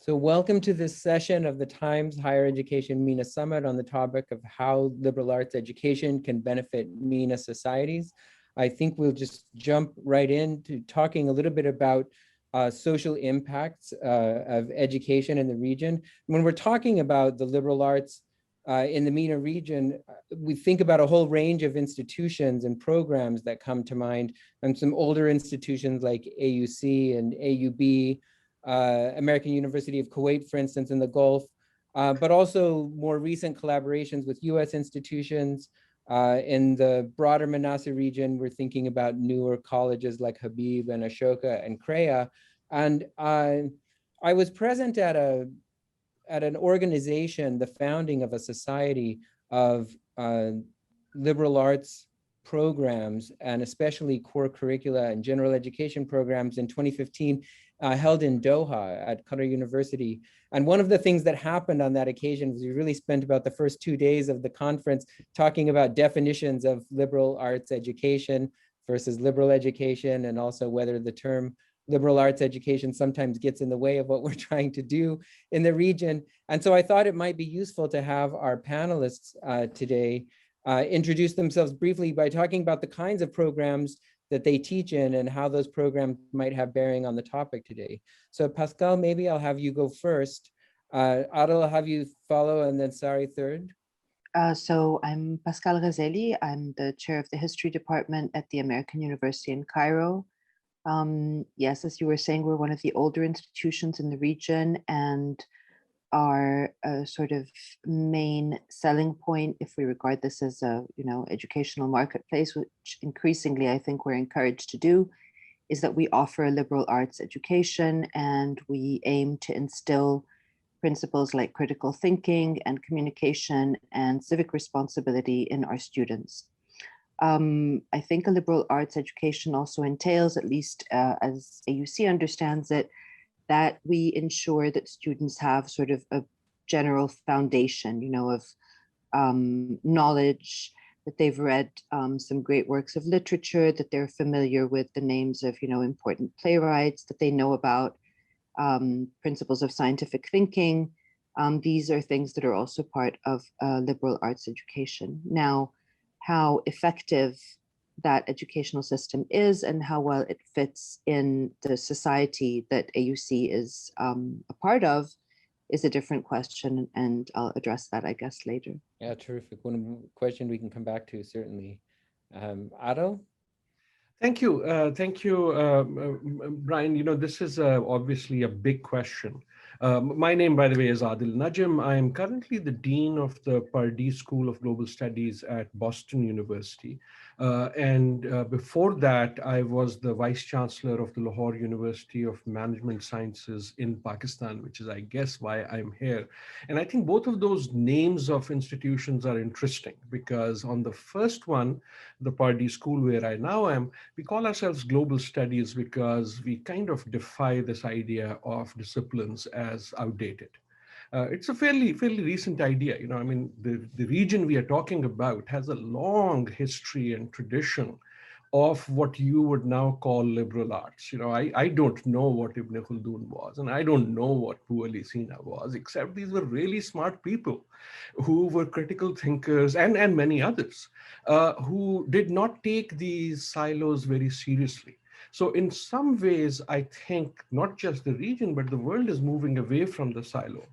So welcome to this session of the Times Higher Education MENA Summit on the topic of how liberal arts education can benefit MENA societies. I think we'll just jump right into talking a little bit about social impacts of education in the region. When we're talking about the liberal arts in the MENA region, we think about a whole range of institutions and programs that come to mind, and some older institutions like AUC and AUB, American University of Kuwait, for instance, in the Gulf, but also more recent collaborations with US institutions. In the broader Manasa region, we're thinking about newer colleges like Habib and Ashoka and CREA. And I was present at an organization, the founding of a society of liberal arts programs, and especially core curricula and general education programs in 2015, held in Doha at Qatar University. And one of the things that happened on that occasion was we really spent about the first 2 days of the conference talking about definitions of liberal arts education versus liberal education, and also whether the term liberal arts education sometimes gets in the way of what we're trying to do in the region. And so I thought it might be useful to have our panelists today introduce themselves briefly by talking about the kinds of programs that they teach in and how those programs might have bearing on the topic today. So Pascal, maybe I'll have you go first. Adel, I'll have you follow, and then Sari third. So I'm Pascal Ghazeli. I'm the chair of the history department at the American University in Cairo. Yes, as you were saying, we're one of the older institutions in the region, and our sort of main selling point, if we regard this as a educational marketplace, which increasingly I think we're encouraged to do, is that we offer a liberal arts education, and we aim to instill principles like critical thinking and communication and civic responsibility in our students. I think a liberal arts education also entails, at least as AUC understands it, that we ensure that students have sort of a general foundation, of knowledge, that they've read some great works of literature, that they're familiar with the names of, important playwrights, that they know about principles of scientific thinking. These are things that are also part of liberal arts education. Now, how effective that educational system is and how well it fits in the society that AUC is a part of is a different question, and I'll address that, I guess, later. Yeah, terrific. One question we can come back to, certainly. Adel? Thank you. Brian. This is obviously a big question. My name, by the way, is Adil Najim. I am currently the Dean of the Pardee School of Global Studies at Boston University. Before that, I was the Vice Chancellor of the Lahore University of Management Sciences in Pakistan, which is, I guess, why I'm here. And I think both of those names of institutions are interesting because on the first one, the Pardee School, where I now am, we call ourselves Global Studies because we kind of defy this idea of disciplines as outdated. It's a fairly recent idea. The region we are talking about has a long history and tradition of what you would now call liberal arts. I don't know what Ibn Khaldun was, and I don't know what Abu Ali Sina was, except these were really smart people who were critical thinkers and many others who did not take these silos very seriously. So in some ways, I think not just the region, but the world is moving away from the silo.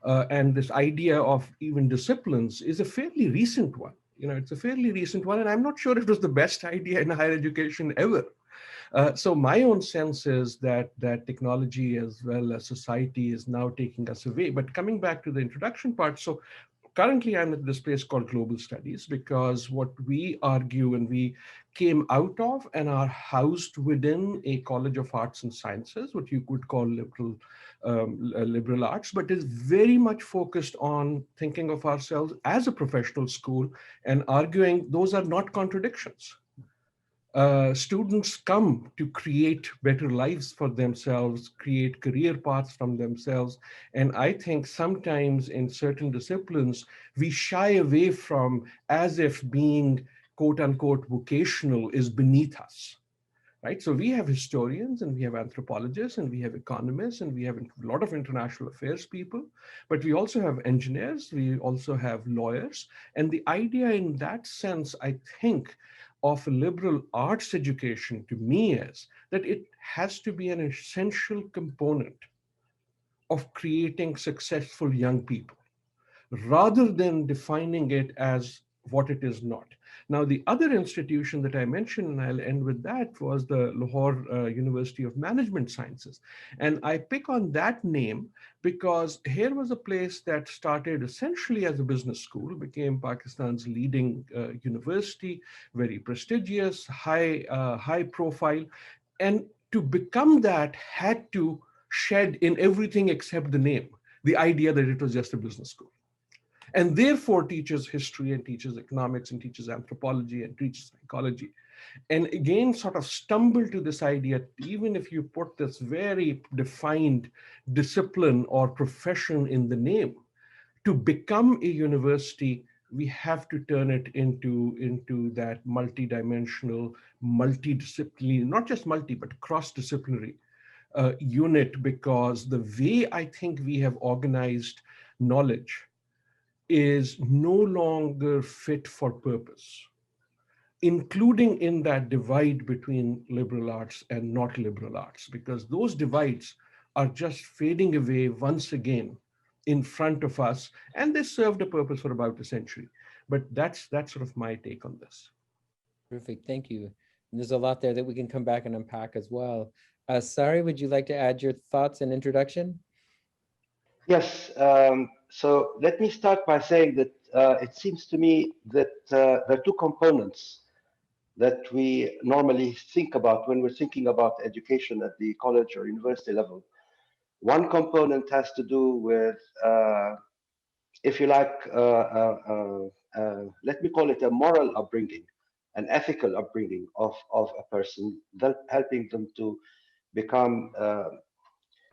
And this idea of even disciplines is a fairly recent one. It's a fairly recent one, and I'm not sure it was the best idea in higher education ever. So my own sense is that technology as well as society is now taking us away. But coming back to the introduction part, so currently I'm at this place called Global Studies because what we argue, and we came out of and are housed within a College of Arts and Sciences, what you could call liberal arts, but is very much focused on thinking of ourselves as a professional school and arguing those are not contradictions. Students come to create better lives for themselves, create career paths from themselves. And I think sometimes in certain disciplines, we shy away from as if being quote unquote vocational is beneath us. right? So we have historians and we have anthropologists and we have economists and we have a lot of international affairs people, but we also have engineers, we also have lawyers. And the idea in that sense, I think, of a liberal arts education to me is that it has to be an essential component of creating successful young people rather than defining it as what it is not. Now, the other institution that I mentioned, and I'll end with that, was the Lahore University of Management Sciences. And I pick on that name because here was a place that started essentially as a business school, became Pakistan's leading university, very prestigious, high profile. And to become that had to shed in everything except the name, the idea that it was just a business school, and therefore teaches history and teaches economics and teaches anthropology and teaches psychology. And again, sort of stumble to this idea, even if you put this very defined discipline or profession in the name, to become a university, we have to turn it into that multidimensional, multidisciplinary, not just multi, but cross-disciplinary unit, because the way I think we have organized knowledge is no longer fit for purpose, including in that divide between liberal arts and not liberal arts, because those divides are just fading away once again in front of us, and they served a purpose for about a century. But that's sort of my take on this. Perfect, thank you. And there's a lot there that we can come back and unpack as well. Sari, would you like to add your thoughts and introduction? Yes. So let me start by saying that it seems to me that there are two components that we normally think about when we're thinking about education at the college or university level. One component has to do with, if you like, let me call it a moral upbringing, an ethical upbringing of a person, that helping them to become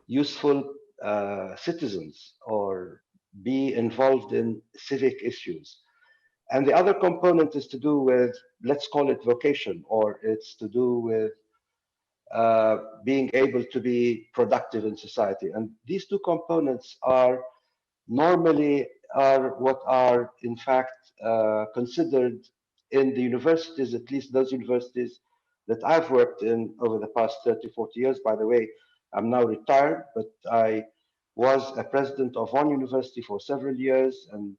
useful citizens or be involved in civic issues. And the other component is to do with, let's call it vocation, or it's to do with being able to be productive in society. And these two components are normally are what are in fact considered in the universities, at least those universities that I've worked in over the past 30, 40 years. By the way, I'm now retired, but I was a president of one university for several years, and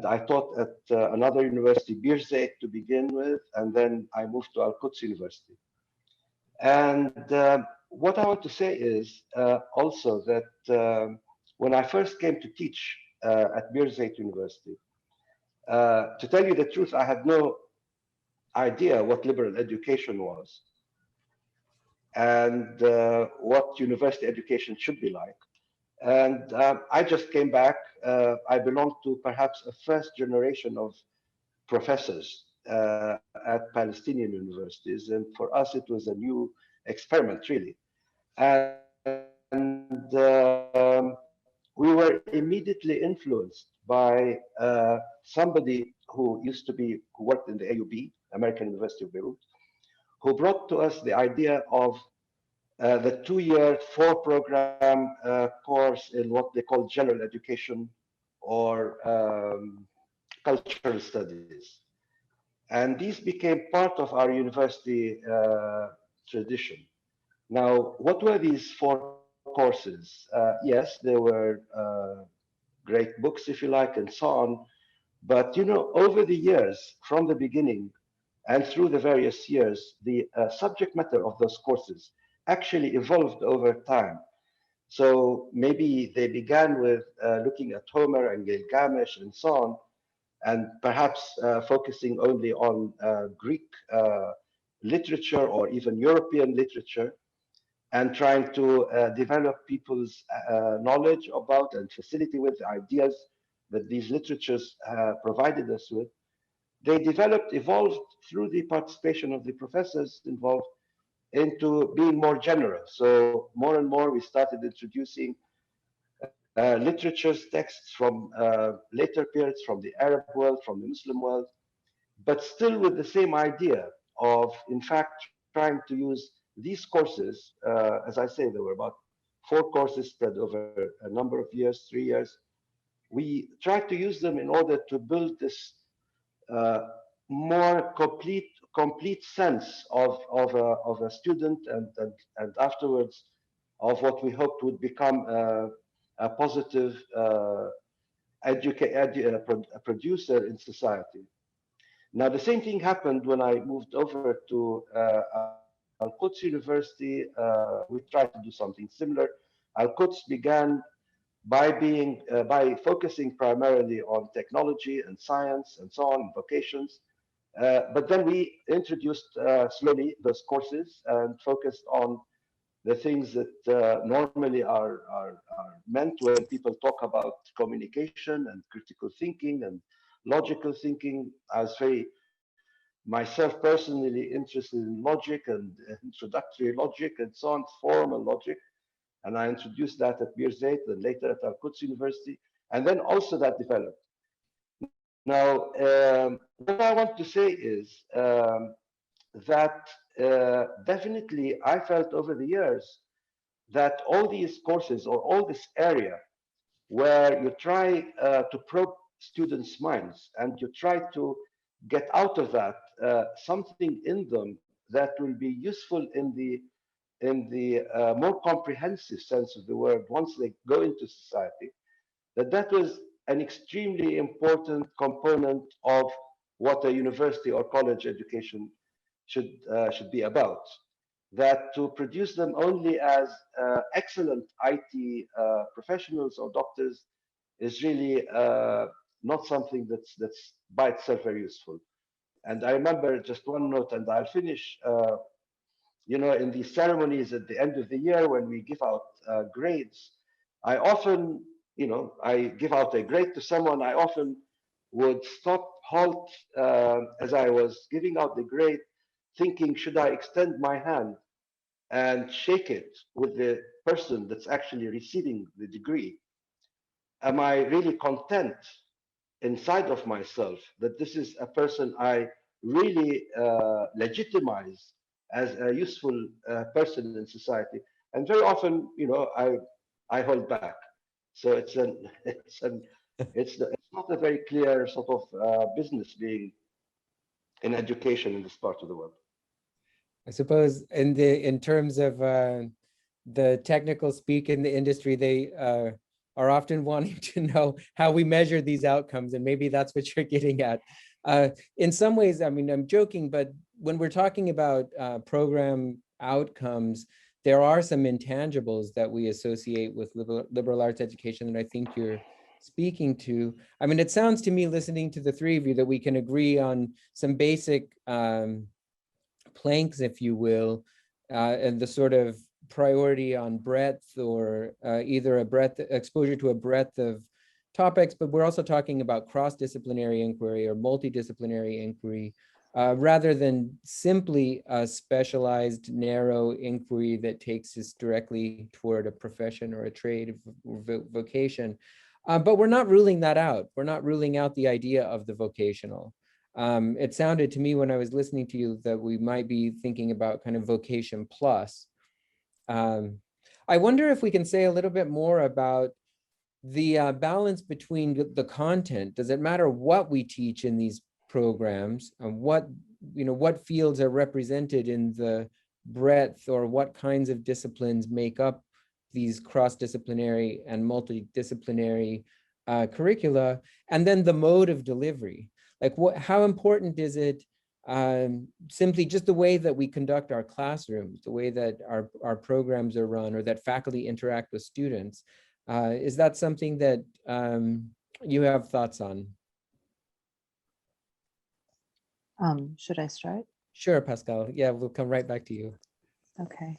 I taught at another university, Birzeit, to begin with, and then I moved to Al-Quds University. And what I want to say is also that when I first came to teach at Birzeit University, to tell you the truth, I had no idea what liberal education was and what university education should be like. And I just came back. I belong to perhaps a first generation of professors at Palestinian universities. And for us, it was a new experiment, really. And we were immediately influenced by somebody who used to be, who worked in the AUB, American University of Beirut, who brought to us the idea of the 2-year 4-program course in what they call general education or cultural studies. And these became part of our university tradition. Now, what were these 4 courses? Yes, there were great books, if you like, and so on. But you know, over the years, from the beginning and through the various years, the subject matter of those courses actually evolved over time. So maybe they began with looking at Homer and Gilgamesh and so on, and perhaps focusing only on Greek literature or even European literature, and trying to develop people's knowledge about and facility with the ideas that these literatures provided us with. They developed, evolved through the participation of the professors involved into being more general. So more and more we started introducing literatures, texts from later periods, from the Arab world, from the Muslim world, but still with the same idea of, in fact, trying to use these courses, as I say, there were about 4 courses spread over a number of years, 3 years. We tried to use them in order to build this uh, more complete sense of a student and afterwards of what we hoped would become a positive a producer in society. Now, the same thing happened when I moved over to Al Quds University. We tried to do something similar. Al Quds began by focusing primarily on technology and science and so on, vocations. But then we introduced slowly those courses and focused on the things that normally are meant when people talk about communication and critical thinking and logical thinking. I was very myself personally interested in logic and introductory logic and so on, formal logic. And I introduced that at Birzeit and later at Al Quds University. And then also that developed. Now, what I want to say is that definitely I felt over the years that all these courses or all this area where you try to probe students' minds and you try to get out of that something in them that will be useful in the more comprehensive sense of the word once they go into society, that was an extremely important component of what a university or college education should be about. That to produce them only as excellent IT professionals or doctors is really not something that's by itself very useful. And I remember just one note, and I'll finish. In these ceremonies at the end of the year when we give out grades, I often, I give out a grade to someone. I often would halt as I was giving out the grade, thinking, should I extend my hand and shake it with the person that's actually receiving the degree? Am I really content inside of myself that this is a person I really legitimize as a useful person in society? And very often, I hold back. So it's not a very clear sort of business being in education in this part of the world. I suppose in terms of the technical speak in the industry, they are often wanting to know how we measure these outcomes, and maybe that's what you're getting at. In some ways, I mean, I'm joking, but when we're talking about program outcomes, there are some intangibles that we associate with liberal arts education that I think you're speaking to. I mean, it sounds to me, listening to the three of you, that we can agree on some basic planks, if you will, and the sort of priority on breadth, or either exposure to a breadth of topics, but we're also talking about cross-disciplinary inquiry or multidisciplinary inquiry, rather than simply a specialized, narrow inquiry that takes us directly toward a profession or a trade or vocation. But we're not ruling that out. We're not ruling out the idea of the vocational. It sounded to me when I was listening to you that we might be thinking about kind of vocation plus. I wonder if we can say a little bit more about the balance between the content. Does it matter what we teach in these programs, and what fields are represented in the breadth, or what kinds of disciplines make up these cross-disciplinary and multidisciplinary curricula, and then the mode of delivery? Like, how important is it simply just the way that we conduct our classrooms, the way that our programs are run, or that faculty interact with students? Is that something that you have thoughts on? Should I start? Sure, Pascal. Yeah, we'll come right back to you. Okay.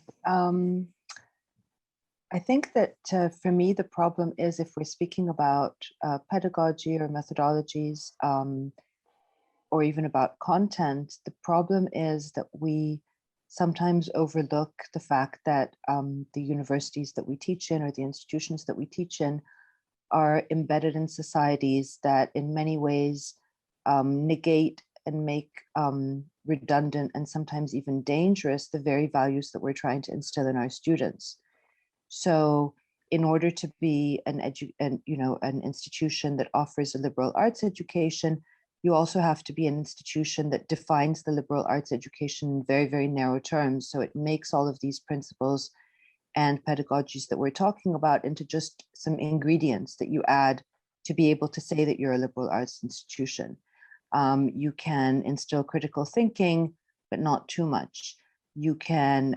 I think that for me, the problem is if we're speaking about pedagogy or methodologies, or even about content, the problem is that we sometimes overlook the fact that the universities that we teach in, or the institutions that we teach in, are embedded in societies that in many ways negate and make redundant and sometimes even dangerous the very values that we're trying to instill in our students. So in order to be an institution that offers a liberal arts education, you also have to be an institution that defines the liberal arts education in very, very narrow terms. So it makes all of these principles and pedagogies that we're talking about into just some ingredients that you add to be able to say that you're a liberal arts institution. You can instill critical thinking, but not too much. You can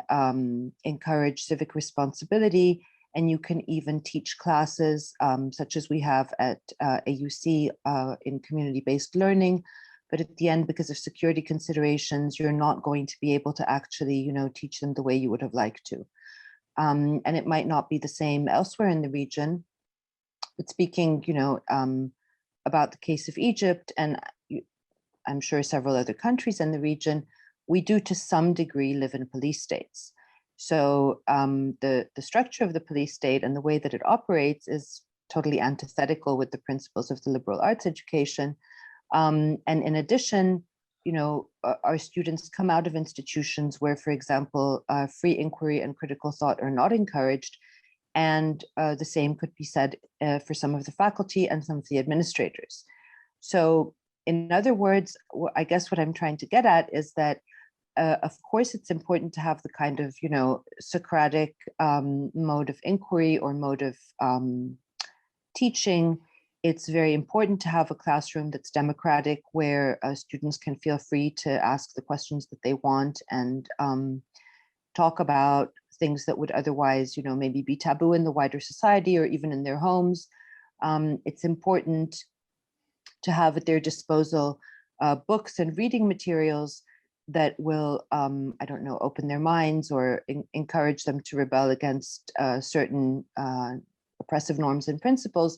encourage civic responsibility, and you can even teach classes such as we have at AUC in community-based learning. But at the end, because of security considerations, you're not going to be able to actually, teach them the way you would have liked to. And it might not be the same elsewhere in the region. But speaking, about the case of Egypt, and I'm sure several other countries in the region, we do to some degree live in police states. So the structure of the police state and the way that it operates is totally antithetical with the principles of the liberal arts education. And in addition, our students come out of institutions where, for example, free inquiry and critical thought are not encouraged. And the same could be said for some of the faculty and some of the administrators. So in other words, I guess what I'm trying to get at is that, of course, it's important to have the kind of, Socratic mode of inquiry or mode of teaching. It's very important to have a classroom that's democratic, where students can feel free to ask the questions that they want and talk about things that would otherwise, maybe be taboo in the wider society or even in their homes. It's important to have at their disposal books and reading materials that will, open their minds or encourage them to rebel against certain oppressive norms and principles.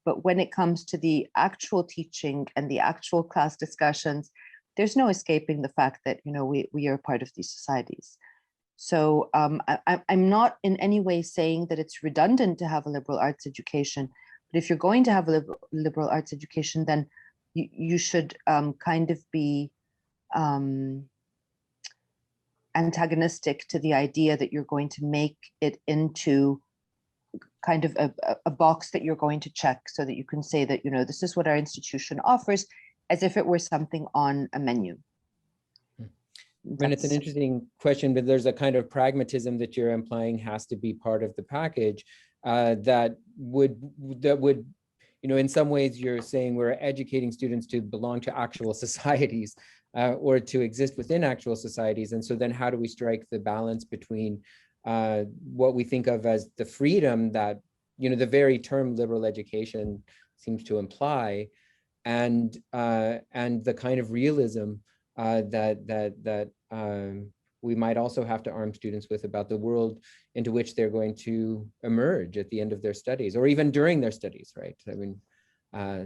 But when it comes to the actual teaching and the actual class discussions, there's no escaping the fact that, we are part of these societies. So I'm not in any way saying that it's redundant to have a liberal arts education, but if you're going to have a liberal arts education, then you should kind of be antagonistic to the idea that you're going to make it into kind of a box that you're going to check so that you can say that, this is what our institution offers, as if it were something on a menu. And it's an interesting question, but there's a kind of pragmatism that you're implying has to be part of the package that would, in some ways you're saying we're educating students to belong to actual societies or to exist within actual societies. And so then how do we strike the balance between what we think of as the freedom that, the very term liberal education seems to imply, and the kind of realism that we might also have to arm students with about the world into which they're going to emerge at the end of their studies, or even during their studies, right? I mean,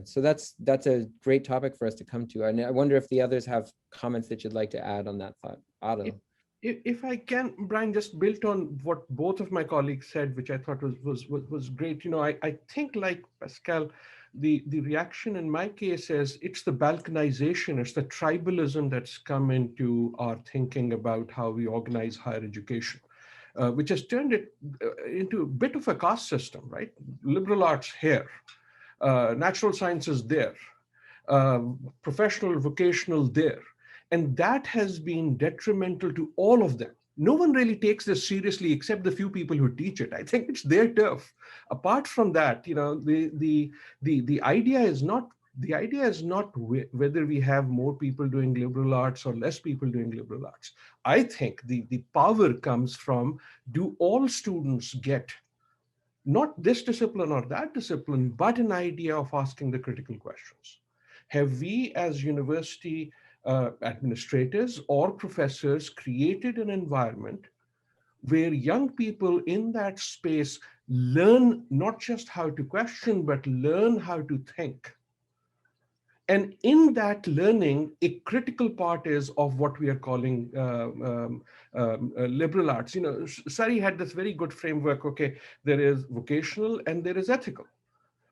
so that's a great topic for us to come to. And I wonder if the others have comments that you'd like to add on that thought. Adil. If I can, Brian, just built on what both of my colleagues said, which I thought was great. I think, like Pascal, the reaction in my case is it's the balkanization, it's the tribalism that's come into our thinking about how we organize higher education, which has turned it into a bit of a caste system, right? Liberal arts here, natural sciences there, professional, vocational there. And that has been detrimental to all of them. No one really takes this seriously except the few people who teach it. I think it's their turf. Apart from that, the idea is not whether we have more people doing liberal arts or less people doing liberal arts. I think the power comes from, do all students get not this discipline or that discipline, but an idea of asking the critical questions? Have we as university administrators or professors created an environment where young people in that space learn not just how to question, but learn how to think? And in that learning, a critical part is of what we are calling liberal arts. Sari had this very good framework. Okay, there is vocational and there is ethical.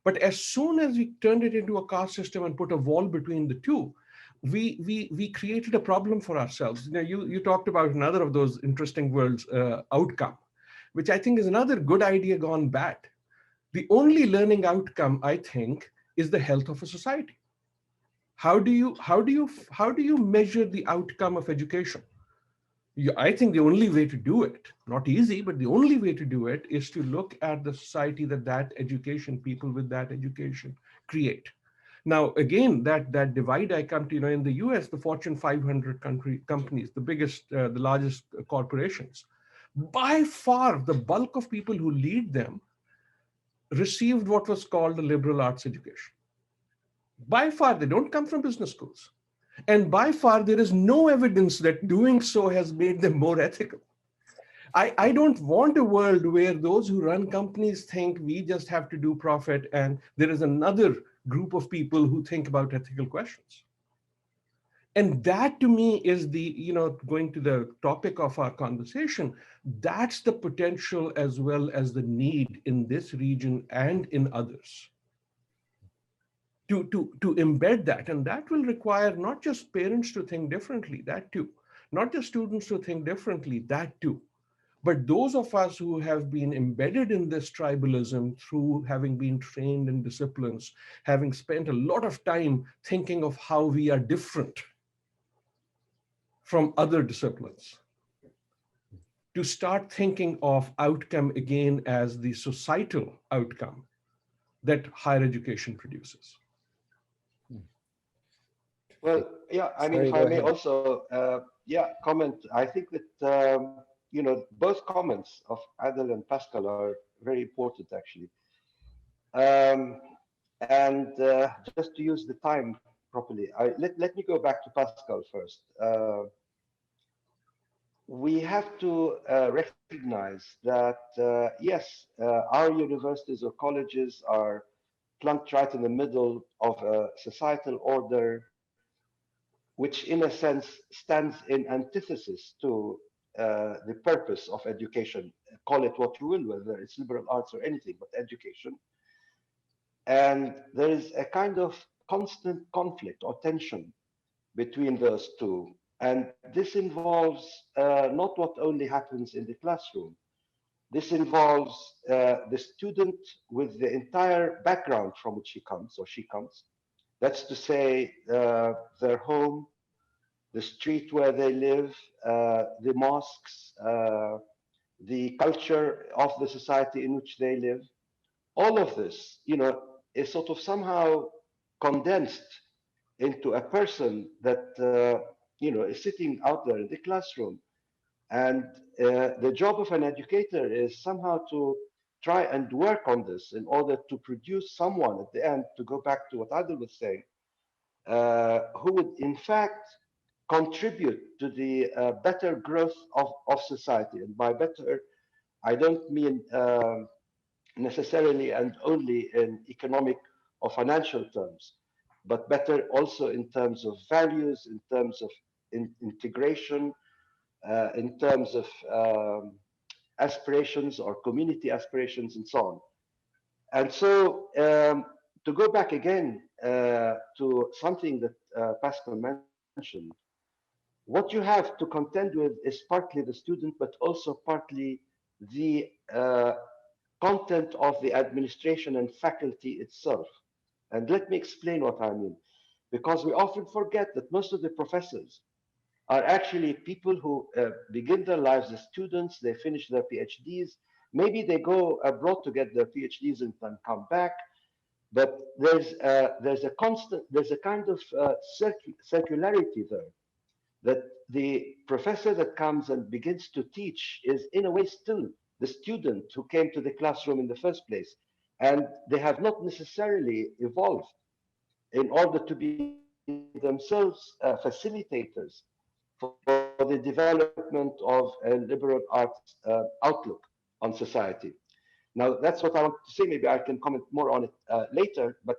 But as soon as we turned it into a caste system and put a wall between the two, we created a problem for ourselves. You talked about another of those interesting words, outcome, which I think is another good idea gone bad. The only learning outcome, I think, is the health of a society. How do you measure the outcome of education? I think the only way to do it, not easy, but the only way to do it is to look at the society that education, people with that education create. Now, again, that divide I come to, in the US, the Fortune 500 companies, the biggest, the largest corporations, by far the bulk of people who lead them received what was called a liberal arts education. By far, they don't come from business schools. And by far, there is no evidence that doing so has made them more ethical. I don't want a world where those who run companies think we just have to do profit and there is another group of people who think about ethical questions. And that to me is going to the topic of our conversation, that's the potential as well as the need in this region and in others to embed that. And that will require not just parents to think differently, that too, not just students to think differently, that too, but those of us who have been embedded in this tribalism through having been trained in disciplines, having spent a lot of time thinking of how we are different from other disciplines, to start thinking of outcome again as the societal outcome that higher education produces. Well, yeah, I mean, Sorry, if go I may ahead. also, comment, I think that, both comments of Adel and Pascal are very important, actually. Um, and just to use the time properly, let me go back to Pascal first. We have to recognize that, yes, our universities or colleges are plunked right in the middle of a societal order which in a sense stands in antithesis to the purpose of education. Call it what you will, whether it's liberal arts or anything, but education. And there is a kind of constant conflict or tension between those two. And this involves not what only happens in the classroom. This involves the student with the entire background from which he comes or she comes. That's to say, their home, the street where they live, the mosques, the culture of the society in which they live. All of this, is sort of somehow condensed into a person that, is sitting out there in the classroom. And the job of an educator is somehow to try and work on this in order to produce someone at the end, to go back to what Adil was saying, who would in fact contribute to the better growth of society. And by better, I don't mean necessarily and only in economic or financial terms, but better also in terms of values, in terms of integration, in terms of aspirations or community aspirations and so on. And so to go back again to something that Pascal mentioned, what you have to contend with is partly the student, but also partly the content of the administration and faculty itself. And let me explain what I mean, because we often forget that most of the professors are actually people who begin their lives as students, they finish their PhDs, maybe they go abroad to get their PhDs and then come back. But there's a constant, there's a kind of circularity there, that the professor that comes and begins to teach is in a way still the student who came to the classroom in the first place. And they have not necessarily evolved in order to be themselves facilitators for the development of a liberal arts outlook on society. Now, that's what I want to say. Maybe I can comment more on it later, but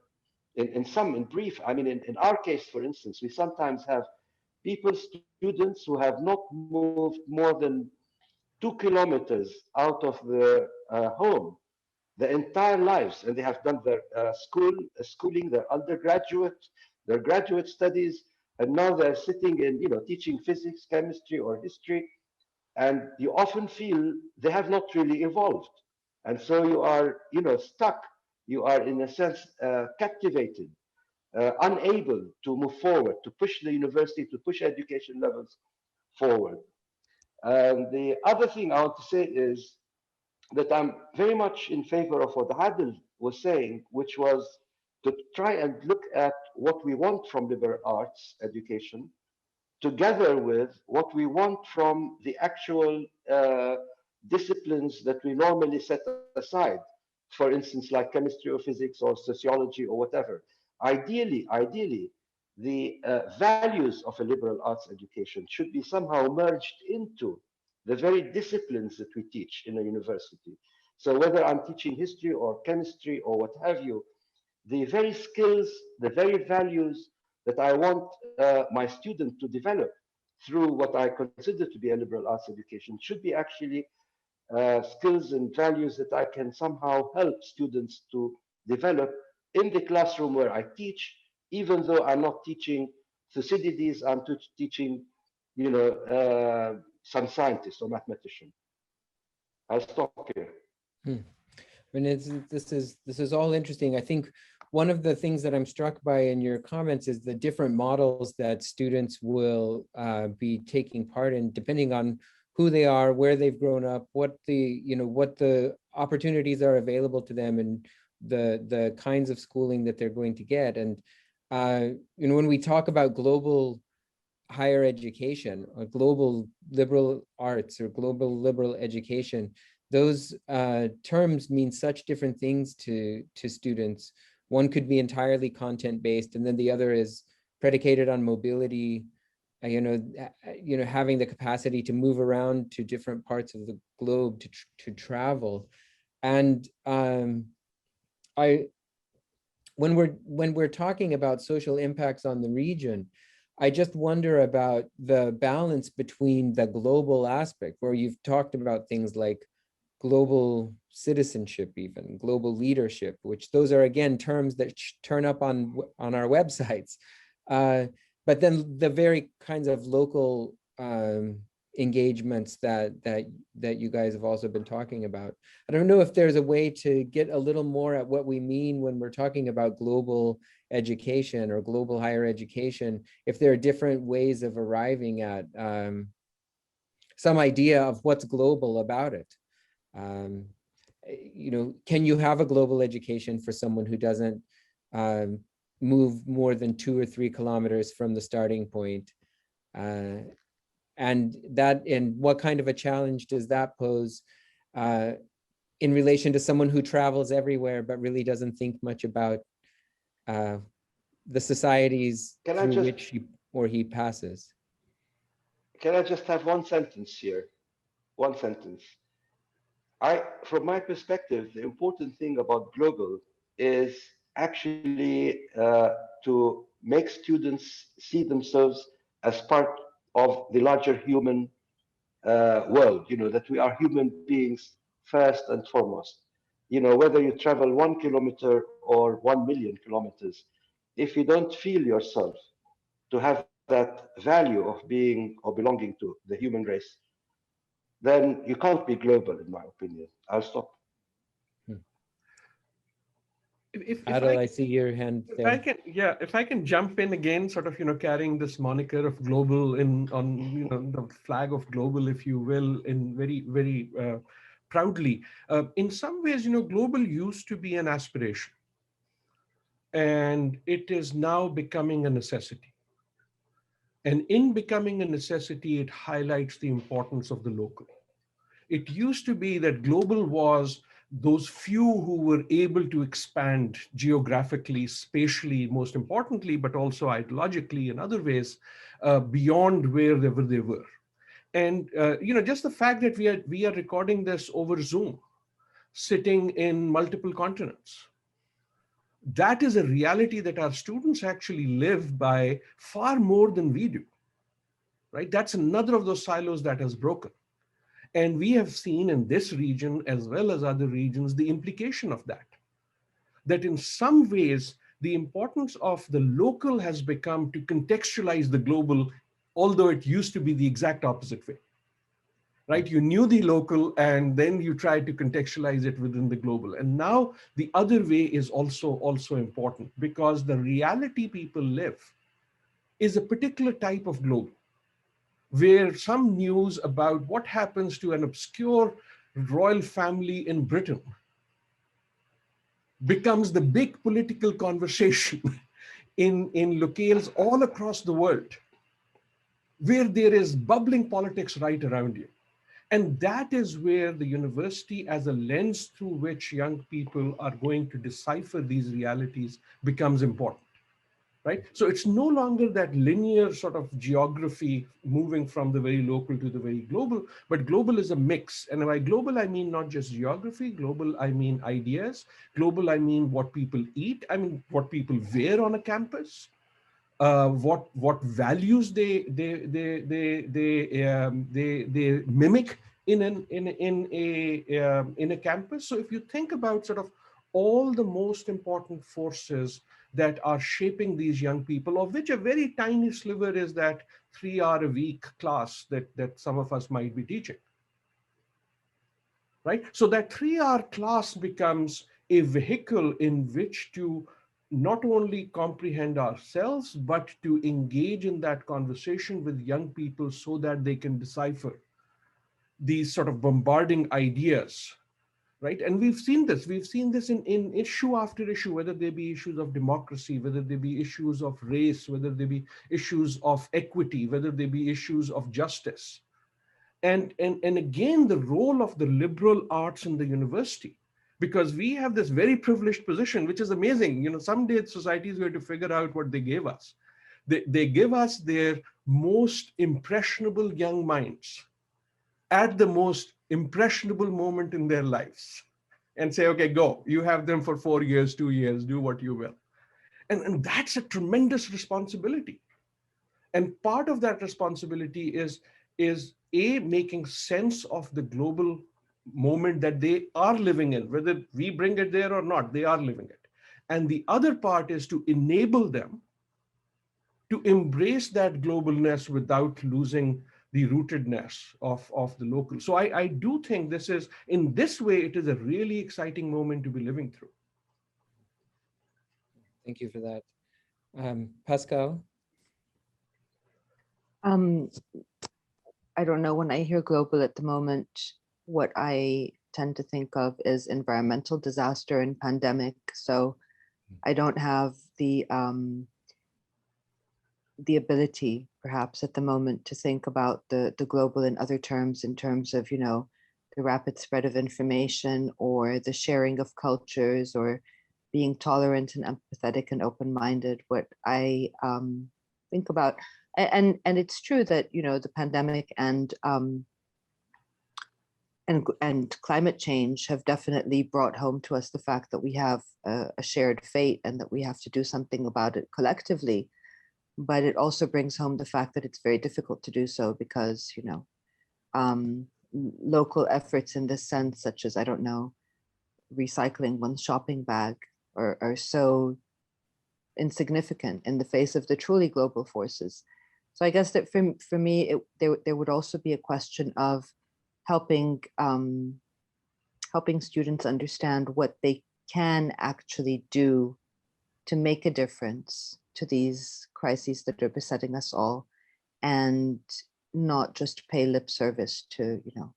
in brief, I mean, in our case, for instance, we sometimes have people, students who have not moved more than 2 kilometers out of their home their entire lives, and they have done their schooling, their undergraduate, their graduate studies and now they're sitting in, teaching physics, chemistry, or history, and you often feel they have not really evolved. And so you are, stuck. You are, in a sense, captivated, unable to move forward, to push the university, to push education levels forward. And the other thing I want to say is that I'm very much in favor of what Adil was saying, which was to try and look at what we want from liberal arts education together with what we want from the actual disciplines that we normally set aside. For instance, like chemistry or physics or sociology or whatever. Ideally, the values of a liberal arts education should be somehow merged into the very disciplines that we teach in a university. So whether I'm teaching history or chemistry or what have you, the very skills, the very values that I want my student to develop through what I consider to be a liberal arts education should be actually skills and values that I can somehow help students to develop in the classroom where I teach, even though I'm not teaching Thucydides, I'm teaching, some scientist or mathematician. I'll stop here. Hmm. I mean, this is all interesting. I think one of the things that I'm struck by in your comments is the different models that students will be taking part in, depending on who they are, where they've grown up, what the opportunities are available to them, and the kinds of schooling that they're going to get. And when we talk about global higher education or global liberal arts or global liberal education, those terms mean such different things to students. One could be entirely content-based, and then the other is predicated on mobility, having the capacity to move around to different parts of the globe to travel. And when we're talking about social impacts on the region, I just wonder about the balance between the global aspect, where you've talked about things like global citizenship, even global leadership, which those are again terms that turn up on our websites. But then the very kinds of local engagements that you guys have also been talking about. I don't know if there's a way to get a little more at what we mean when we're talking about global education or global higher education, if there are different ways of arriving at some idea of what's global about it. Can you have a global education for someone who doesn't move more than 2 or 3 kilometers from the starting point? And what kind of a challenge does that pose in relation to someone who travels everywhere but really doesn't think much about the societies through which he passes? Can I just have one sentence here? One sentence. From my perspective, the important thing about global is actually to make students see themselves as part of the larger human world, that we are human beings first and foremost. Whether you travel 1 kilometer or 1 million kilometers, if you don't feel yourself to have that value of being or belonging to the human race, then you can't be global, in my opinion. I'll stop. Adil, I see your hand there. If I can jump in again, sort of, carrying this moniker of global on the flag of global, if you will, in very, very proudly. In some ways, global used to be an aspiration, and it is now becoming a necessity. And in becoming a necessity, it highlights the importance of the local. It used to be that global was those few who were able to expand geographically, spatially, most importantly, but also ideologically in other ways, beyond wherever they were. And just the fact that we are recording this over Zoom, sitting in multiple continents, that is a reality that our students actually live by far more than we do, right? That's another of those silos that has broken. And we have seen in this region, as well as other regions, the implication of that. That in some ways, the importance of the local has become to contextualize the global, although it used to be the exact opposite way. Right? You knew the local and then you tried to contextualize it within the global. And now the other way is also important, because the reality people live is a particular type of global, where some news about what happens to an obscure royal family in Britain becomes the big political conversation in locales all across the world, where there is bubbling politics right around you. And that is where the university, as a lens through which young people are going to decipher these realities, becomes important. Right? So it's no longer that linear sort of geography moving from the very local to the very global, but global is a mix. And by global, I mean not just geography. Global, I mean ideas. Global, I mean what people eat. I mean what people wear on a campus. What values they mimic in a campus. So if you think about sort of all the most important forces that are shaping these young people, of which a very tiny sliver is that 3-hour a week class that some of us might be teaching. Right? So that 3-hour class becomes a vehicle in which to not only comprehend ourselves, but to engage in that conversation with young people so that they can decipher these sort of bombarding ideas. Right? And we've seen this in issue after issue, whether they be issues of democracy, whether they be issues of race, whether they be issues of equity, whether they be issues of justice. And again, the role of the liberal arts in the university, because we have this very privileged position, which is amazing. You know, someday society is going to figure out what they gave us. They give us their most impressionable young minds at the most impressionable moment in their lives and say, okay, go, you have them for 4 years, 2 years, do what you will. And that's a tremendous responsibility. And part of that responsibility is making sense of the global moment that they are living in, whether we bring it there or not, they are living it. And the other part is to enable them to embrace that globalness without losing the rootedness of the local. So I do think this is, in this way, it is a really exciting moment to be living through. Thank you for that. Pascal? I don't know, when I hear global at the moment, what I tend to think of is environmental disaster and pandemic. So I don't have the ability, perhaps at the moment, to think about the global in other terms, in terms of, you know, the rapid spread of information or the sharing of cultures or being tolerant and empathetic and open-minded. What I think about, and it's true that, you know, the pandemic and climate change have definitely brought home to us the fact that we have a shared fate and that we have to do something about it collectively. But it also brings home the fact that it's very difficult to do so because, you know, local efforts in this sense, such as, I don't know, recycling one's shopping bag, are so insignificant in the face of the truly global forces. So I guess that for me, there would also be a question of helping students understand what they can actually do to make a difference to these crises that are besetting us all, and not just pay lip service to, you know,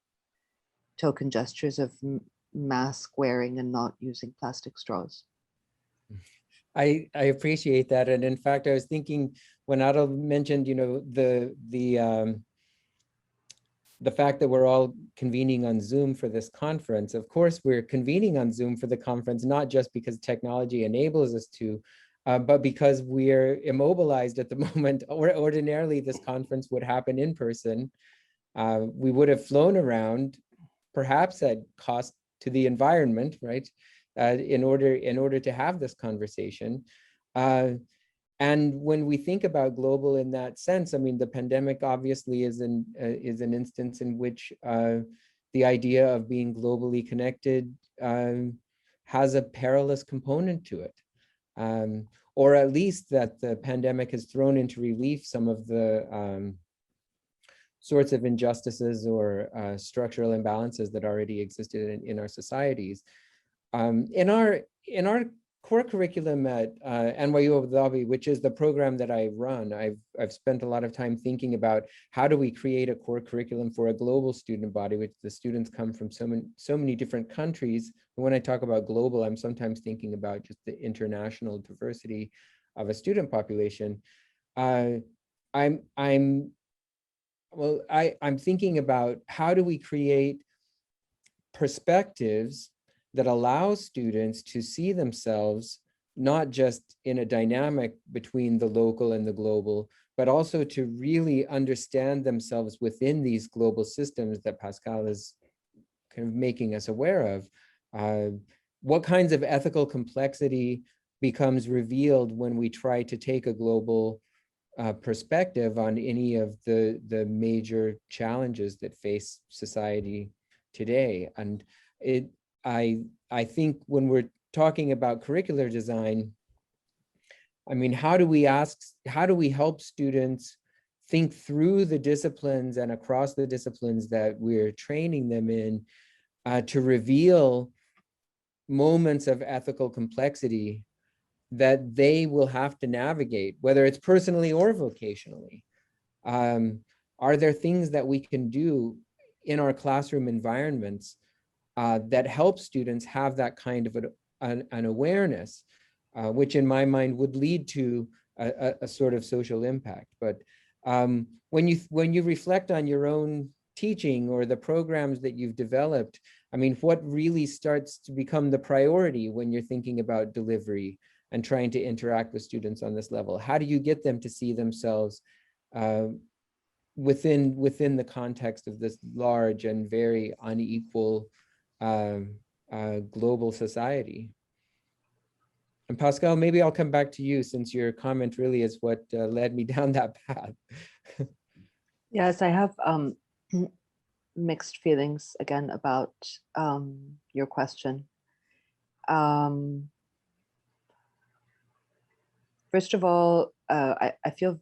token gestures of mask wearing and not using plastic straws. I appreciate that. And in fact, I was thinking when Adil mentioned, you know, the fact that we're all convening on Zoom for this conference. Of course, we're convening on Zoom for the conference, not just because technology enables us to, but because we're immobilized at the moment. Or ordinarily, this conference would happen in person. We would have flown around, perhaps at cost to the environment, right? In order to have this conversation. And when we think about global in that sense, I mean, the pandemic obviously is an instance in which the idea of being globally connected has a perilous component to it. or at least that the pandemic has thrown into relief some of the sorts of injustices or structural imbalances that already existed in our societies. In our core curriculum at NYU Abu Dhabi, which is the program that I run, I've spent a lot of time thinking about how do we create a core curriculum for a global student body, which the students come from so many different countries. And when I talk about global, I'm sometimes thinking about just the international diversity of a student population. I'm thinking about how do we create perspectives that allow students to see themselves not just in a dynamic between the local and the global, but also to really understand themselves within these global systems that Pascal is kind of making us aware of. What kinds of ethical complexity becomes revealed when we try to take a global perspective on any of the major challenges that face society today. And I think when we're talking about curricular design, I mean, how do we help students think through the disciplines and across the disciplines that we're training them in to reveal moments of ethical complexity that they will have to navigate, whether it's personally or vocationally? Are there things that we can do in our classroom environments that help students have that kind of an awareness, which in my mind would lead to a sort of social impact? But when you reflect on your own teaching or the programs that you've developed, I mean, what really starts to become the priority when you're thinking about delivery and trying to interact with students on this level? How do you get them to see themselves within the context of this large and very unequal global society? And Pascal, maybe I'll come back to you, since your comment really is what led me down that path. Yes, I have mixed feelings again about your question. First of all, I feel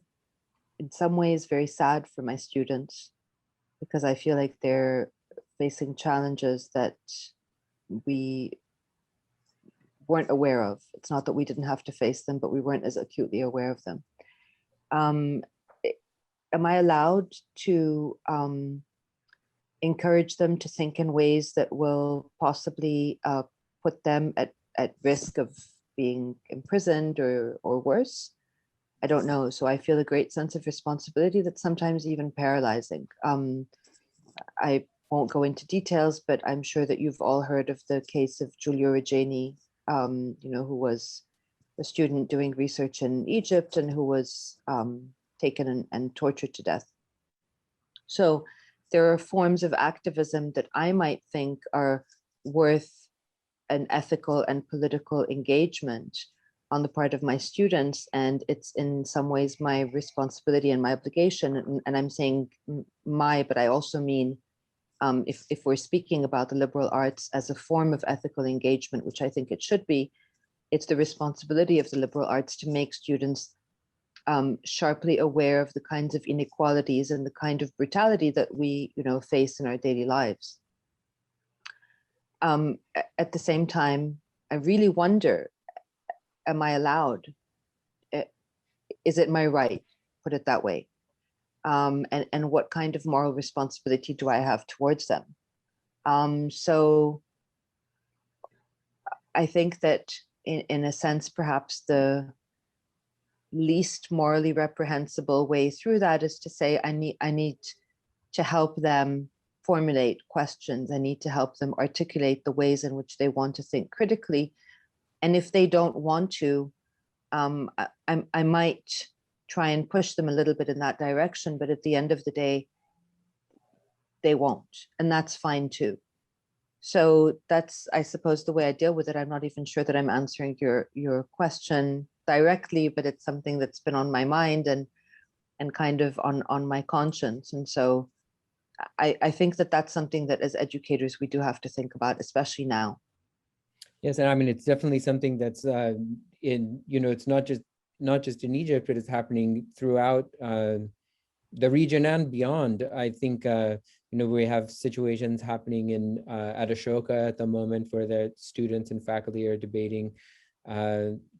in some ways very sad for my students, because I feel like they're facing challenges that we weren't aware of. It's not that we didn't have to face them, but we weren't as acutely aware of them. Am I allowed to encourage them to think in ways that will possibly put them at risk of being imprisoned or worse? I don't know. So I feel a great sense of responsibility that's sometimes even paralyzing. I won't go into details, but I'm sure that you've all heard of the case of Giulio Regeni, who was a student doing research in Egypt and who was taken and tortured to death. So there are forms of activism that I might think are worth an ethical and political engagement on the part of my students, and it's in some ways my responsibility and my obligation. And I'm saying my, but I also mean if we're speaking about the liberal arts as a form of ethical engagement, which I think it should be, it's the responsibility of the liberal arts to make students sharply aware of the kinds of inequalities and the kind of brutality that we face in our daily lives. At the same time, I really wonder, am I allowed? Is it my right? Put it that way. And what kind of moral responsibility do I have towards them? So I think that in a sense, perhaps the least morally reprehensible way through that is to say, I need to help them formulate questions. I need to help them articulate the ways in which they want to think critically. And if they don't want to, I might try and push them a little bit in that direction, but at the end of the day, they won't, and that's fine too. So that's, I suppose, the way I deal with it. I'm not even sure that I'm answering your question directly, but it's something that's been on my mind and kind of on my conscience. And so I think that that's something that as educators we do have to think about, especially now. Yes, and I mean, it's definitely something that's it's not just in Egypt, but it's happening throughout the region and beyond. I think we have situations happening in at Ashoka at the moment where the students and faculty are debating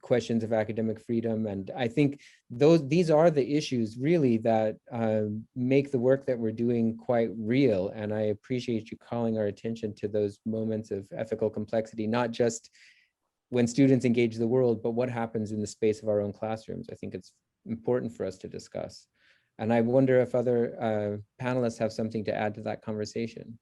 questions of academic freedom, and I think these are the issues really that make the work that we're doing quite real. And I appreciate you calling our attention to those moments of ethical complexity, not just when students engage the world, but what happens in the space of our own classrooms. I think it's important for us to discuss. And I wonder if other panelists have something to add to that conversation.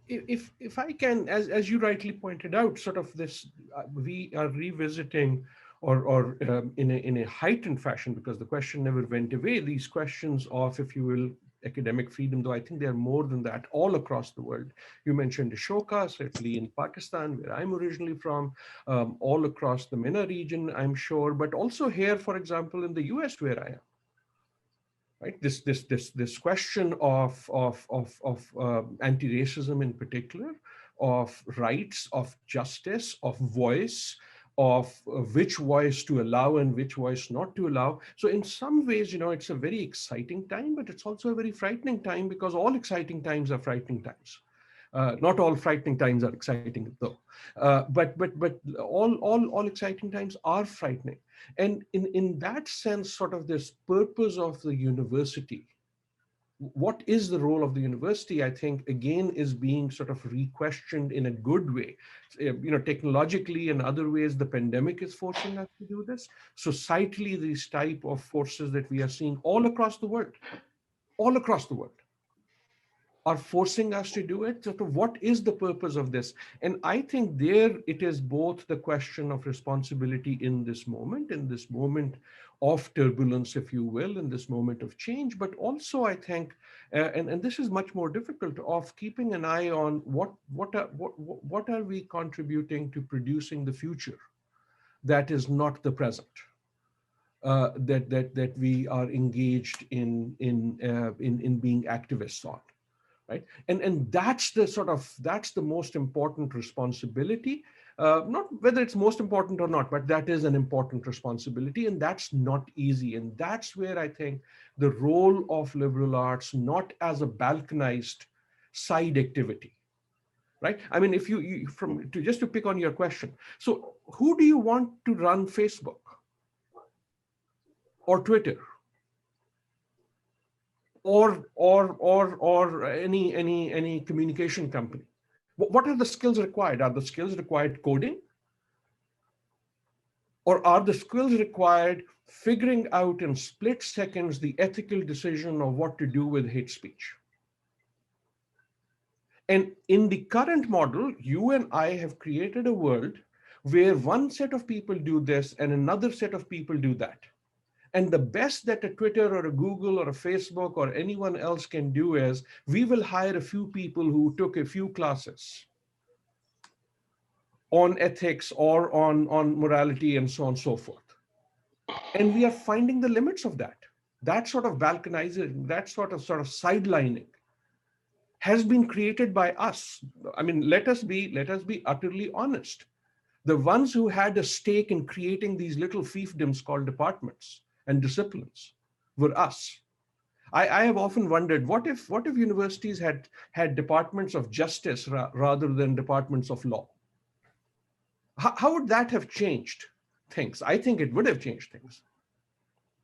If I can, as you rightly pointed out, sort of this, we are revisiting or in a heightened fashion, because the question never went away, these questions of, if you will, academic freedom, though I think they're more than that all across the world. You mentioned Ashoka, certainly in Pakistan, where I'm originally from, all across the MENA region, I'm sure, but also here, for example, in the US, where I am. Right, this question of anti-racism in particular, of rights, of justice, of voice, of which voice to allow and which voice not to allow. So in some ways, it's a very exciting time, but it's also a very frightening time, because all exciting times are frightening times. Not all frightening times are exciting, though. But all exciting times are frightening. And in that sense, sort of this purpose of the university, what is the role of the university, I think, again, is being sort of re-questioned in a good way. Technologically and other ways, the pandemic is forcing us to do this. Societally, these type of forces that we are seeing all across the world, are forcing us to do it. So what is the purpose of this? And I think there it is both the question of responsibility in this moment of turbulence, if you will, in this moment of change, but also I think, and this is much more difficult, of keeping an eye on what are we contributing to producing the future that is not the present. That we are engaged in being activists on. Right, and that's the most important responsibility. Not whether it's most important or not, but that is an important responsibility, and that's not easy. And that's where I think the role of liberal arts, not as a balkanized side activity, right? I mean, if just to pick on your question, so who do you want to run Facebook or Twitter? Or any communication company? What are the skills required? Are the skills required coding? Or are the skills required figuring out in split seconds the ethical decision of what to do with hate speech? And in the current model, you and I have created a world where one set of people do this and another set of people do that. And the best that a Twitter or a Google or a Facebook or anyone else can do is, we will hire a few people who took a few classes on ethics or on morality and so on and so forth. And we are finding the limits of that. That sort of balkanizing, that sort of sidelining has been created by us. I mean, let us be utterly honest. The ones who had a stake in creating these little fiefdoms called departments and disciplines were us. I have often wondered, what if universities had departments of justice rather than departments of law? How would that have changed things? I think it would have changed things.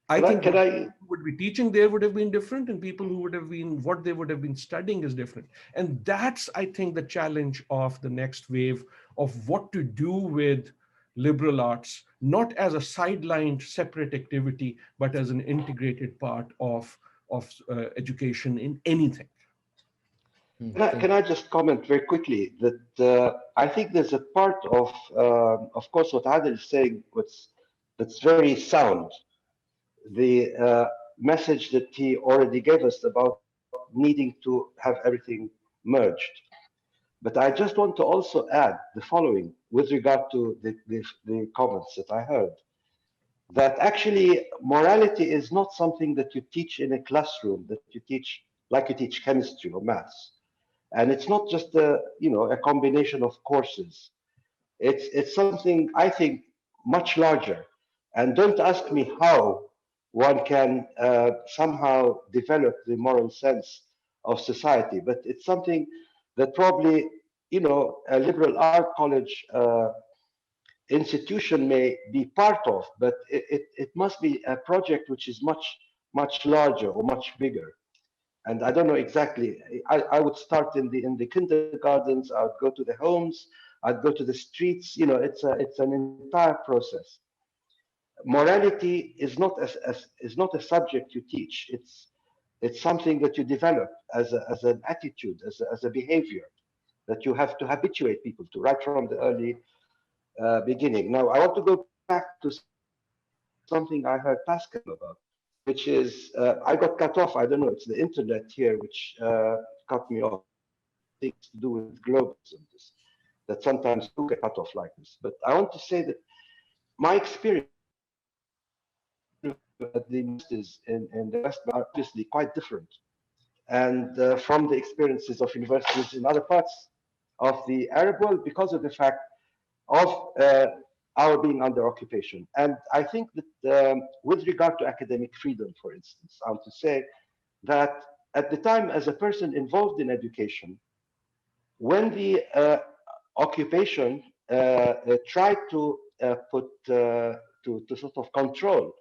I think what people would be teaching there would have been different, and people who would have been, what they would have been studying is different. And that's, I think, the challenge of the next wave of what to do with liberal arts, not as a sidelined separate activity, but as an integrated part of education in anything. Can I just comment very quickly that I think there's a part of course, what Adil is saying, that's very sound. The message that he already gave us about needing to have everything merged. But I just want to also add the following with regard to the comments that I heard, that actually morality is not something that you teach in a classroom, that you teach like you teach chemistry or maths. And it's not just a combination of courses. It's something I think much larger. And don't ask me how one can somehow develop the moral sense of society, but it's something that probably a liberal art college institution may be part of, but it must be a project which is much larger or much bigger. And I don't know exactly. I would start in the kindergartens. I would go to the homes. I'd go to the streets. It's an entire process. Morality is not a subject you teach. It's something that you develop as an attitude, as a behavior that you have to habituate people to right from the early beginning. Now, I want to go back to something I heard Pascal about, which is I got cut off. I don't know. It's the internet here which cut me off. I think it's something to do with globalism, that sometimes do get cut off like this. But I want to say that my experience at the universities in the West are obviously quite different, and from the experiences of universities in other parts of the Arab world because of the fact of our being under occupation. And I think that with regard to academic freedom, for instance, I want to say that at the time, as a person involved in education, when the occupation tried to to sort of control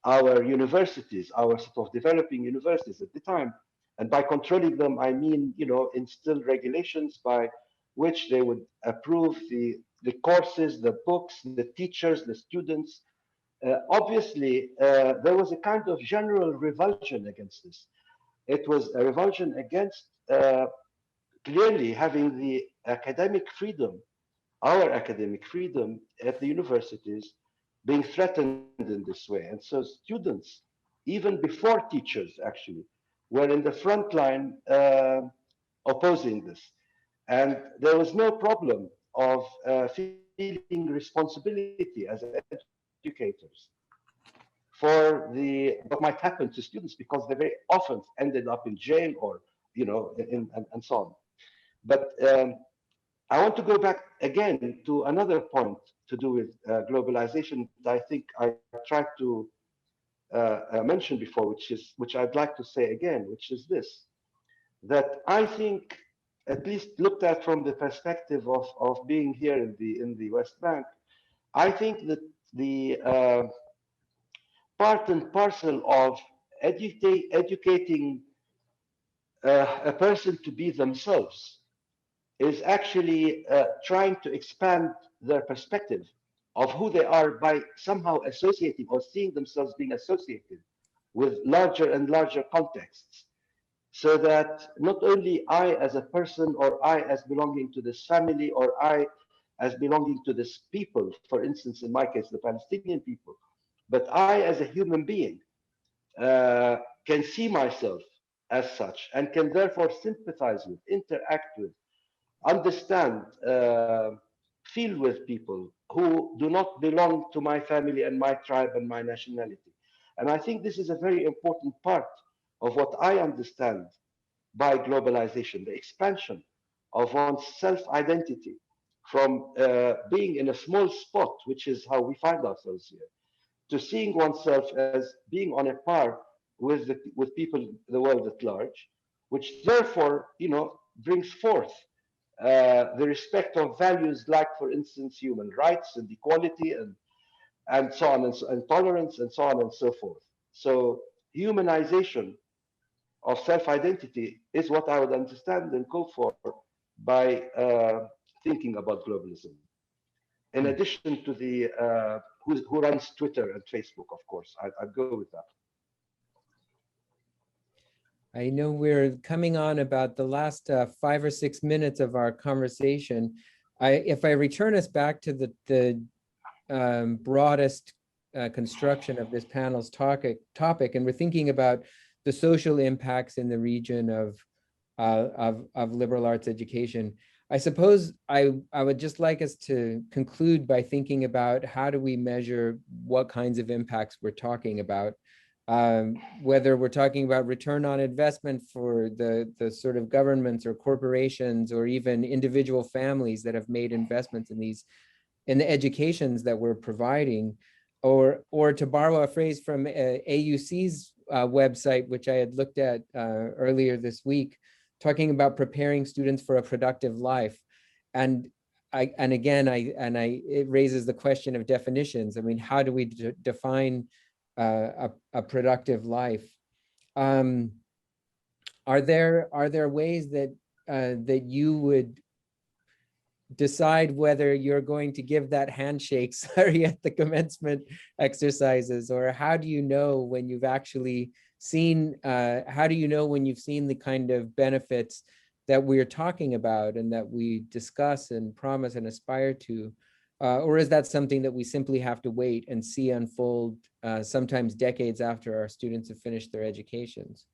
our universities, our sort of developing universities at the time. And by controlling them, I mean, instill regulations by which they would approve the courses, the books, the teachers, the students. Obviously, there was a kind of general revulsion against this. It was a revulsion against clearly having the academic freedom, our academic freedom at the universities being threatened in this way. And so students, even before teachers actually, were in the front line opposing this. And there was no problem of feeling responsibility as educators for what might happen to students because they very often ended up in jail or, and so on. But I want to go back again to another point to do with globalization that I think I tried to mention before, which I'd like to say again, which is this: that I think, at least looked at from the perspective of being here in the West Bank, I think that the part and parcel of educating a person to be themselves is actually trying to expand their perspective of who they are by somehow associating or seeing themselves being associated with larger and larger contexts. So that not only I as a person, or I as belonging to this family, or I as belonging to this people, for instance, in my case, the Palestinian people, but I as a human being can see myself as such and can therefore sympathize with, interact with, understand, feel with people who do not belong to my family and my tribe and my nationality. And I think this is a very important part of what I understand by globalization, the expansion of one's self-identity from being in a small spot, which is how we find ourselves here, to seeing oneself as being on a par with people in the world at large, which therefore, brings forth the respect of values like, for instance, human rights and equality and so on and tolerance and so on and so forth. So humanization of self-identity is what I would understand and go for by thinking about globalism. In addition to the who runs Twitter and Facebook, of course, I'd go with that. I know we're coming on about the last 5 or 6 minutes of our conversation. If I return us back to the broadest construction of this panel's topic, and we're thinking about the social impacts in the region of liberal arts education, I suppose I would just like us to conclude by thinking about how do we measure what kinds of impacts we're talking about. whether we're talking about return on investment for the sort of governments or corporations or even individual families that have made investments in these, in the educations that we're providing, or to borrow a phrase from AUC's website, which I had looked at earlier this week, talking about preparing students for a productive life. And it raises the question of definitions. I mean, how do we define a productive life? Are there ways that that you would decide whether you're going to give that handshake, sorry, at the commencement exercises, or how do you know when you've actually seen, how do you know when you've seen the kind of benefits that we're talking about and that we discuss and promise and aspire to? Or is that something that we simply have to wait and see unfold sometimes decades after our students have finished their educations?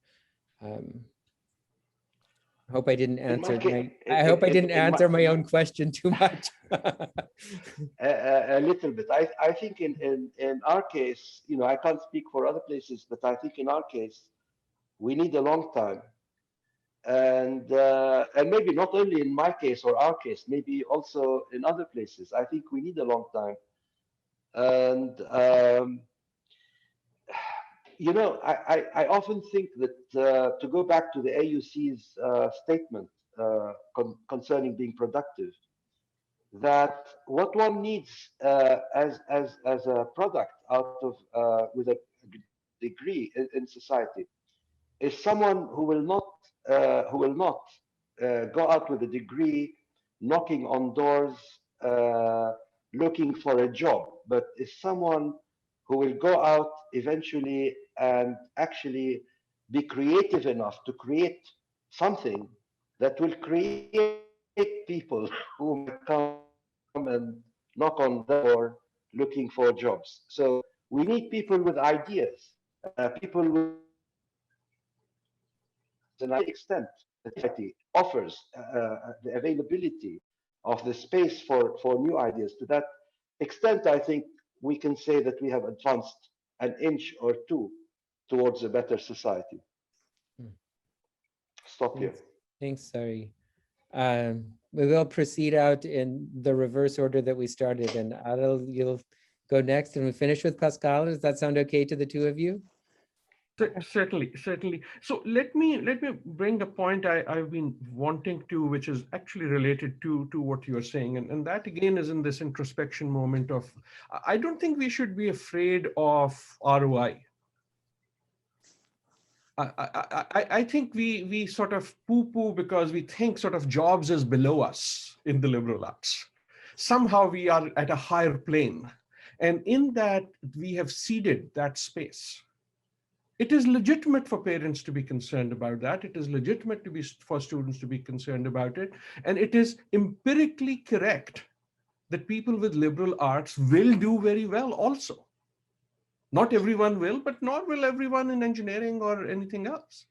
I hope I didn't answer my own question too much. A little bit. I think in our case, you know, I can't speak for other places, but I think in our case, we need a long time. And maybe not only in my case or our case, maybe also in other places. I think we need a long time. And you know, I often think that to go back to the AUC's statement concerning being productive, that what one needs as a product out of with a degree in society is someone who will not go out with a degree, knocking on doors, looking for a job, but is someone who will go out eventually and actually be creative enough to create something that will create people who might come and knock on the door looking for jobs. So we need people with ideas, people with an extent that society offers the availability of the space for new ideas. To that extent, I think we can say that we have advanced an inch or two towards a better society. Stop here. Thanks, sorry. We will proceed out in the reverse order that we started, and Adel, you'll go next, and we finish with Pascal. Does that sound okay to the two of you? Certainly. So let me bring a point I've been wanting to, which is actually related to what you're saying, and that again is in this introspection moment of, I don't think we should be afraid of ROI. I think we sort of poo-poo because we think sort of jobs is below us in the liberal arts. Somehow we are at a higher plane, and in that we have ceded that space. It is legitimate for parents to be concerned about that. It is legitimate for students to be concerned about it. And it is empirically correct that people with liberal arts will do very well also. Not everyone will, but nor will everyone in engineering or anything else.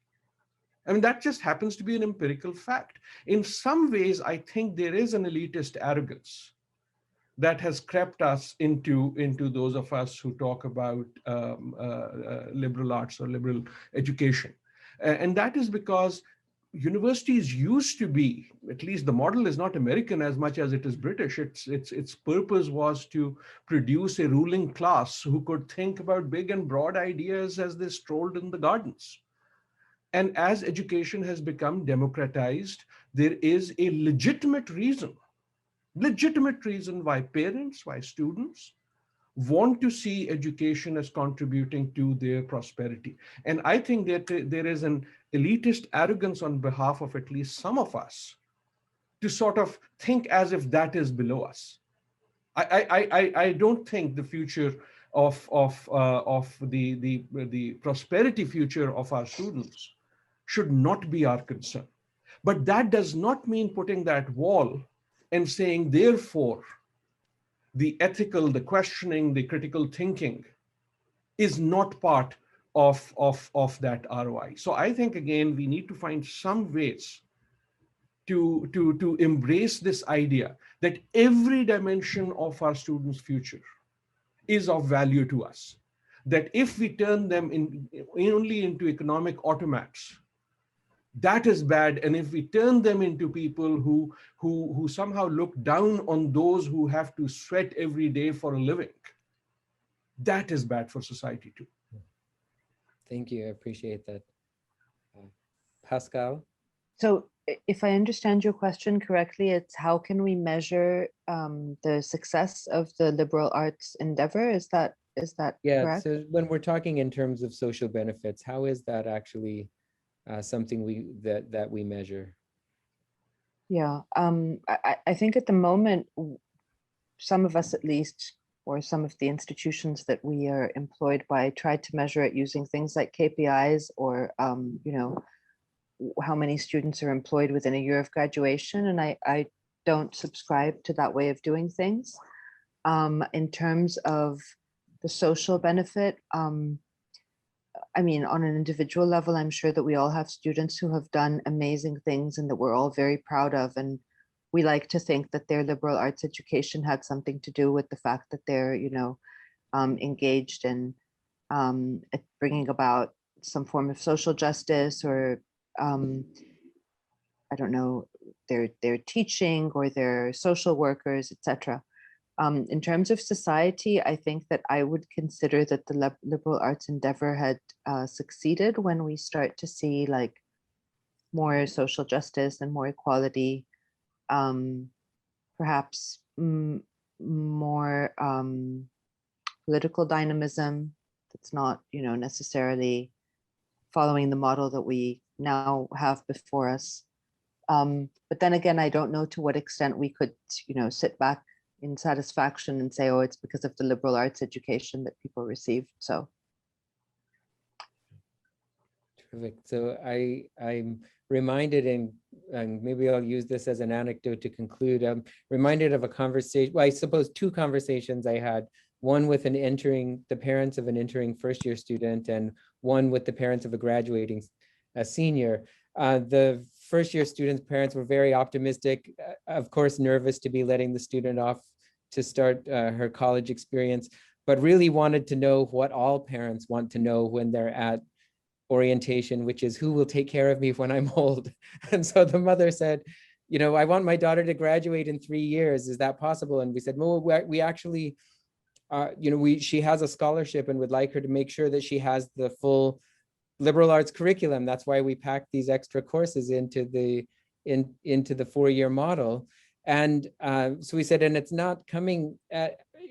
I mean, that just happens to be an empirical fact. In some ways, I think there is an elitist arrogance that has crept us into those of us who talk about liberal arts or liberal education. And that is because universities used to be, at least the model is not American as much as it is British. Its purpose was to produce a ruling class who could think about big and broad ideas as they strolled in the gardens. And as education has become democratized, there is a legitimate reason why parents, why students want to see education as contributing to their prosperity. And I think that there is an elitist arrogance on behalf of at least some of us to sort of think as if that is below us. I don't think the future of the prosperity future of our students should not be our concern. But that does not mean putting that wall and saying, therefore, the ethical, the questioning, the critical thinking is not part of that ROI. So I think, again, we need to find some ways to embrace this idea that every dimension of our students' future is of value to us. that if we turn them only into economic automats, that is bad. And if we turn them into people who somehow look down on those who have to sweat every day for a living, that is bad for society too. Thank you. I appreciate that. Pascal? So if I understand your question correctly, it's how can we measure the success of the liberal arts endeavor? Is that Yeah, correct? so when we're talking in terms of social benefits, how is that actually something that we measure? Yeah, I think at the moment, some of us at least, or some of the institutions that we are employed by, try to measure it using things like KPIs or, you know, how many students are employed within a year of graduation. And I don't subscribe to that way of doing things. In terms of the social benefit, I mean, on an individual level, I'm sure that we all have students who have done amazing things and that we're all very proud of. And we like to think that their liberal arts education had something to do with the fact that they're, you know, engaged in at bringing about some form of social justice, or I don't know, they're teaching or they're social workers, etc. In terms of society, I think that I would consider that the liberal arts endeavor had succeeded when we start to see like more social justice and more equality, perhaps more political dynamism that's not, you know, necessarily following the model that we now have before us. But then again, I don't know to what extent we could, you know, sit back in satisfaction and say, oh, it's because of the liberal arts education that people received. So. Terrific. So I'm reminded, and maybe I'll use this as an anecdote to conclude. I'm reminded of a conversation, well, I suppose two conversations I had, one with the parents of an entering first-year student, and one with the parents of a graduating senior. The first-year student's parents were very optimistic, of course, nervous to be letting the student off to start her college experience, but really wanted to know what all parents want to know when they're at orientation, which is who will take care of me when I'm old. And so the mother said, you know, I want my daughter to graduate in 3 years. Is that possible? And we said, well, we actually, you know, she has a scholarship and would like her to make sure that she has the full liberal arts curriculum. That's why we packed these extra courses into the 4-year model. And so we said, and it's not coming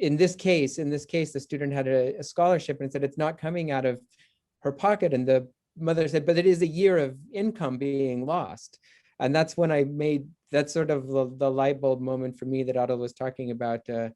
in this case, the student had a scholarship, and said it's not coming out of her pocket. And the mother said, but it is a year of income being lost. And that's when I made, that's sort of the light bulb moment for me that Adil was talking about the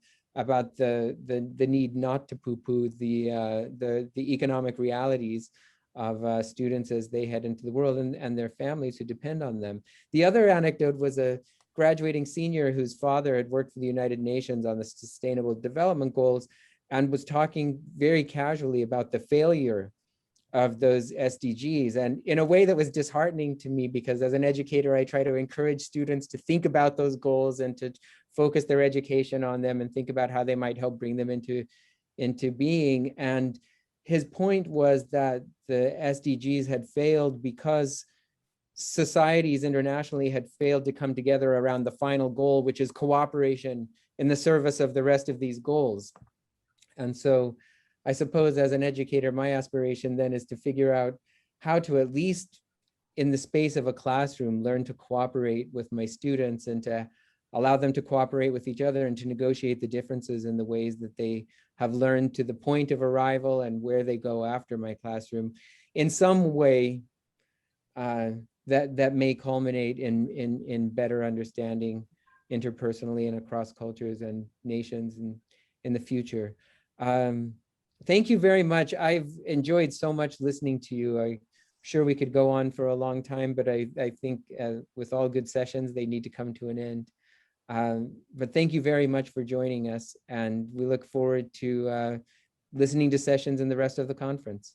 need not to poo-poo the economic realities of students as they head into the world, and their families who depend on them. The other anecdote was a graduating senior whose father had worked for the United Nations on the Sustainable Development Goals, and was talking very casually about the failure of those SDGs, and in a way that was disheartening to me, because as an educator, I try to encourage students to think about those goals and to focus their education on them and think about how they might help bring them into being. And his point was that the SDGs had failed because societies internationally had failed to come together around the final goal, which is cooperation in the service of the rest of these goals. And so I suppose as an educator, my aspiration then is to figure out how to, at least in the space of a classroom, learn to cooperate with my students and to allow them to cooperate with each other and to negotiate the differences in the ways that they have learned to the point of arrival and where they go after my classroom in some way that may culminate in better understanding interpersonally and across cultures and nations in the future. Thank you very much. I've enjoyed so much listening to you. I'm sure we could go on for a long time, but I think with all good sessions, they need to come to an end. But thank you very much for joining us, and we look forward to listening to sessions in the rest of the conference.